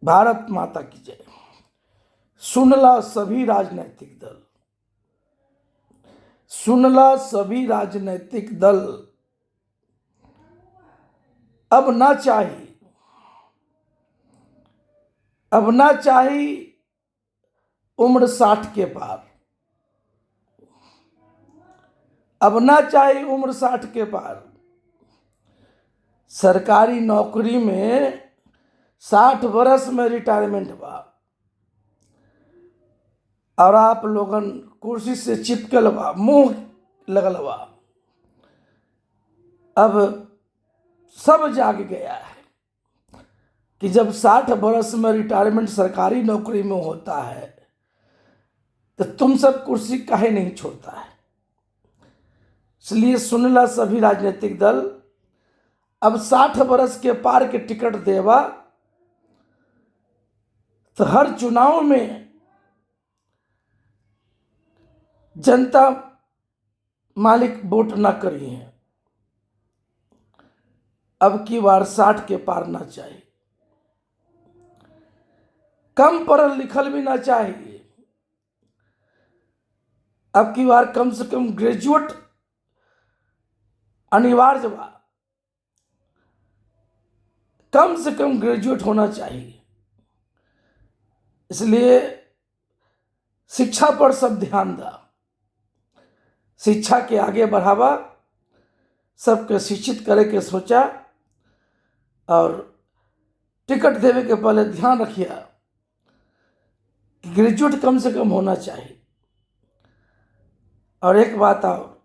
भारत माता की जय। सुनला सभी राजनीतिक दल, सुनला सभी राजनीतिक दल, अब ना चाहिए, अब ना चाहिए उम्र 60 के पार, अब ना चाहिए उम्र 60 के पार। सरकारी नौकरी में 60 बरस में रिटायरमेंट बा और आप लोगन कुर्सी से चिपकल बा, मुंह लगल बा। अब सब जाग गया है कि जब 60 बरस में रिटायरमेंट सरकारी नौकरी में होता है तो तुम सब कुर्सी काहे नहीं छोड़ता है। इसलिए सुनला सभी राजनीतिक दल, अब 60 बरस के पार के टिकट देवा तो हर चुनाव में जनता मालिक वोट ना करी है। अब की बार 60 के पार ना चाहिए, कम पढ़ल लिखल भी ना चाहिए। अब की बार कम से कम ग्रेजुएट अनिवार्य बा, कम से कम ग्रेजुएट होना चाहिए। इसलिए शिक्षा पर सब ध्यान दा, शिक्षा के आगे बढ़ावा, सबके शिक्षित करे के सोचा और टिकट देवे के पहले ध्यान रखिए कि ग्रेजुएट कम से कम होना चाहिए। और एक बात और,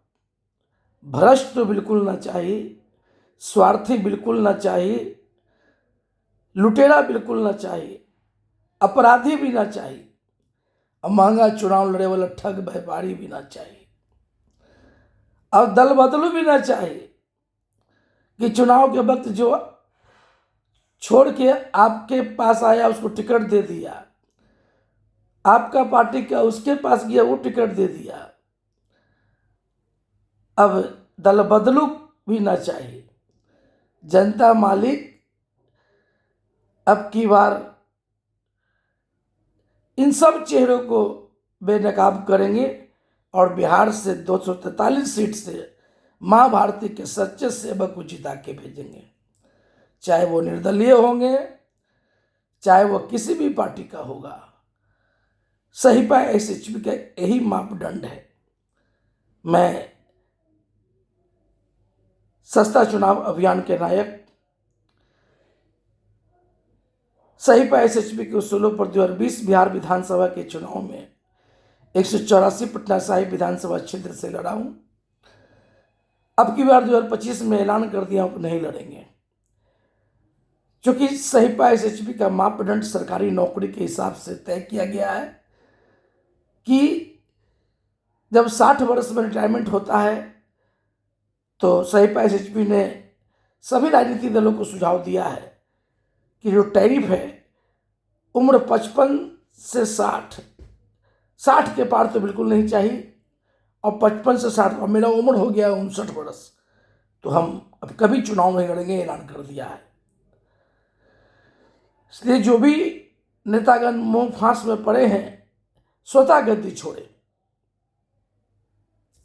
भ्रष्ट तो बिल्कुल ना चाहिए, स्वार्थी बिल्कुल ना चाहिए, लुटेरा बिल्कुल ना चाहिए, अपराधी भी ना चाहिए और महंगा चुनाव लड़े वाला ठग व्यापारी भी ना चाहिए। और दल बदलू भी ना चाहिए कि चुनाव के वक्त जो छोड़ के आपके पास आया उसको टिकट दे दिया, आपका पार्टी का उसके पास गया वो टिकट दे दिया। अब दल बदलू भी ना चाहिए। जनता मालिक अब की बार इन सब चेहरों को बेनकाब करेंगे और बिहार से 243 सीट से मां भारती के सच्चे सेवक को जिता के भेजेंगे, चाहे वो निर्दलीय होंगे, चाहे वो किसी भी पार्टी का होगा। सही पाए एसएचपी का यही मापदंड है। मैं सस्ता चुनाव अभियान के नायक सही पाए एसएचपी के उसूलों पर 2020 बिहार विधानसभा के चुनाव में 184 पटना साहिब विधानसभा क्षेत्र से लड़ा हूं। अब की बार 2025 में ऐलान कर दिया हूं नहीं लड़ेंगे, क्योंकि सही पाए एसएचपी का मापदंड सरकारी नौकरी के हिसाब से तय किया गया है कि जब 60 वर्ष में रिटायरमेंट होता है तो सही पाए एसएचपी ने सभी राजनीतिक दलों को सुझाव दिया है कि जो टैरिफ है उम्र 55 से 60 के पार तो बिल्कुल नहीं चाहिए, और 55 से 60, और मेरा उम्र हो गया 59 वर्ष, तो हम अब कभी चुनाव नहीं लड़ेंगे, ऐलान कर दिया है। इसलिए जो भी नेतागण मोह फांस में पड़े हैं स्वतः गद्दी छोड़े।